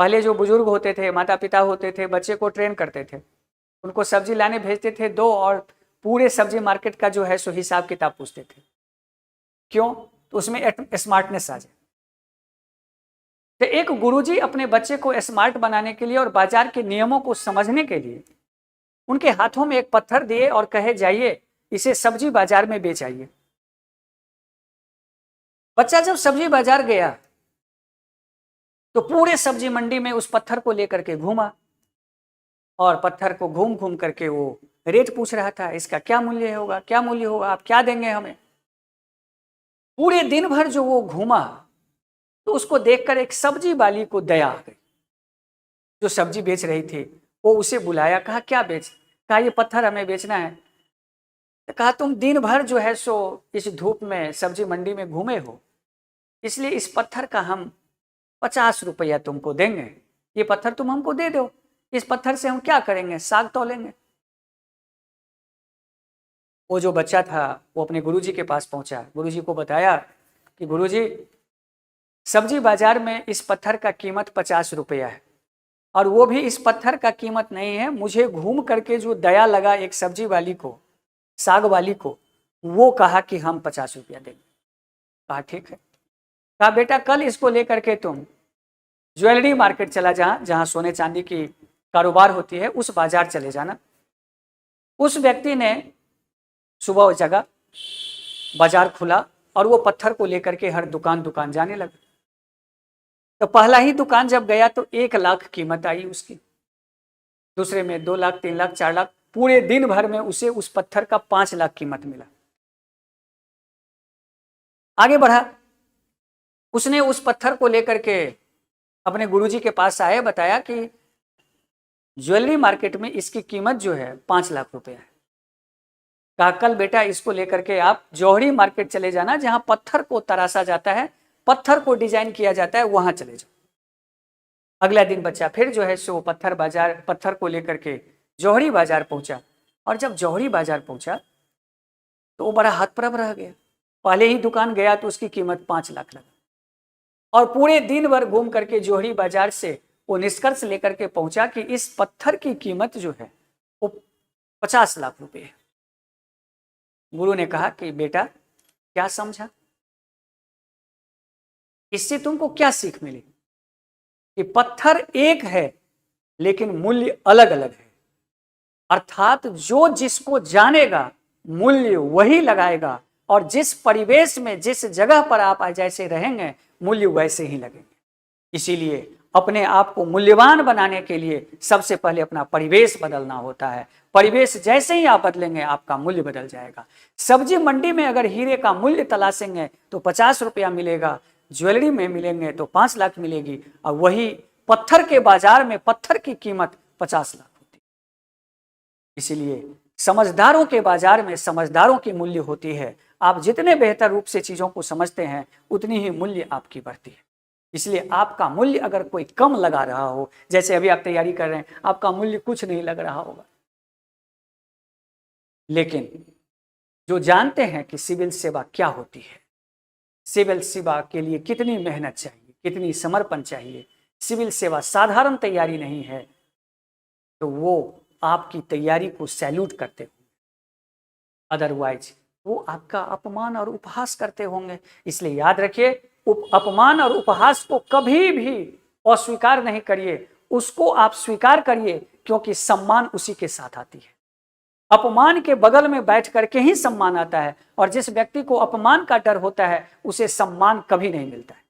पहले जो बुजुर्ग होते थे, माता पिता होते थे, बच्चे को ट्रेन करते थे, उनको सब्जी लाने भेजते थे दो, और पूरे सब्जी मार्केट का जो है सो हिसाब किताब पूछते थे। क्यों? तो उसमें स्मार्टनेस आ जाए। तो एक गुरुजी अपने बच्चे को स्मार्ट बनाने के लिए और बाजार के नियमों को समझने के लिए उनके हाथों में एक पत्थर दिए और कहे, जाइए इसे सब्जी बाजार में बेच आइए। बच्चा जब सब्जी बाजार गया तो पूरे सब्जी मंडी में उस पत्थर को लेकर के घूमा, और पत्थर को घूम घूम करके वो रेट पूछ रहा था, इसका क्या मूल्य होगा, क्या मूल्य होगा, आप क्या देंगे हमें। पूरे दिन भर जो वो घूमा तो उसको देखकर एक सब्जी वाली को दया आ गई, जो सब्जी बेच रही थी। वो उसे बुलाया, कहा क्या बेच, कहा ये पत्थर हमें बेचना है। तो कहा तुम दिन भर जो है सो इस धूप में सब्जी मंडी में घूमे हो, इसलिए इस पत्थर का हम 50 रुपया तुमको देंगे, ये पत्थर तुम हमको दे दो, इस पत्थर से हम क्या करेंगे, साग तौलेंगे। वो जो बच्चा था वो अपने गुरुजी के पास पहुंचा, गुरुजी को बताया कि गुरुजी, सब्जी बाजार में इस पत्थर का कीमत 50 रुपया है, और वो भी इस पत्थर का कीमत नहीं है, मुझे घूम करके जो दया लगा एक सब्जी वाली को, साग वाली को, वो कहा कि हम 50 रुपया देंगे। कहा ठीक है। कहा बेटा कल इसको लेकर के तुम ज्वेलरी मार्केट चला जा, जहां सोने चांदी की कारोबार होती है, उस बाजार चले जाना। उस व्यक्ति ने सुबह जगह, बाजार खुला, और वो पत्थर को लेकर के हर दुकान दुकान जाने लगा। तो पहला ही दुकान जब गया तो 1 लाख कीमत आई उसकी, दूसरे में 2 लाख, 3 लाख, 4 लाख, पूरे दिन भर में उसे उस पत्थर का 5 लाख कीमत मिला। आगे बढ़ा, उसने उस पत्थर को लेकर के अपने गुरुजी के पास आए, बताया कि ज्वेलरी मार्केट में इसकी कीमत जो है 5 लाख रुपए है। कहा कल बेटा इसको लेकर के आप जौहरी मार्केट चले जाना, जहां पत्थर को तराशा जाता है, पत्थर को डिजाइन किया जाता है, वहां चले जाओ। अगला दिन बच्चा फिर जो है सो पत्थर को लेकर के जौहरी बाजार पहुंचा, और जब जौहरी बाजार पहुंचा तो वो बड़ा हतप्रभ रह गया। पहले ही दुकान गया तो उसकी कीमत 5 लाख लगा, और पूरे दिन भर घूम करके जौहरी बाजार से वो निष्कर्ष लेकर के पहुंचा कि इस पत्थर की कीमत जो है वो 50 लाख रुपए है। गुरु ने कहा कि बेटा क्या समझा, इससे तुमको क्या सीख मिली, कि पत्थर एक है लेकिन मूल्य अलग अलग है। अर्थात जो जिसको जानेगा मूल्य वही लगाएगा, और जिस परिवेश में जिस जगह पर आप जैसे रहेंगे मूल्य वैसे ही लगेंगे। इसीलिए अपने आप को मूल्यवान बनाने के लिए सबसे पहले अपना परिवेश बदलना होता है। परिवेश जैसे ही आप बदलेंगे आपका मूल्य बदल जाएगा। सब्जी मंडी में अगर हीरे का मूल्य तलाशेंगे तो 50 रुपया मिलेगा, ज्वेलरी में मिलेंगे तो 5 लाख मिलेगी, और वही पत्थर के बाजार में पत्थर की कीमत 50 लाख होती है। इसीलिए समझदारों के बाजार में समझदारों की मूल्य होती है। आप जितने बेहतर रूप से चीजों को समझते हैं उतनी ही मूल्य आपकी बढ़ती है। इसलिए आपका मूल्य अगर कोई कम लगा रहा हो, जैसे अभी आप तैयारी कर रहे हैं, आपका मूल्य कुछ नहीं लग रहा होगा, लेकिन जो जानते हैं कि सिविल सेवा क्या होती है, सिविल सेवा के लिए कितनी मेहनत चाहिए, कितनी समर्पण चाहिए, सिविल सेवा साधारण तैयारी नहीं है, तो वो आपकी तैयारी को सैल्यूट करते होंगे, अदरवाइज वो आपका अपमान और उपहास करते होंगे। इसलिए याद रखिए, अपमान और उपहास को कभी भी अस्वीकार नहीं करिए, उसको आप स्वीकार करिए, क्योंकि सम्मान उसी के साथ आती है। अपमान के बगल में बैठ करके ही सम्मान आता है, और जिस व्यक्ति को अपमान का डर होता है उसे सम्मान कभी नहीं मिलता है।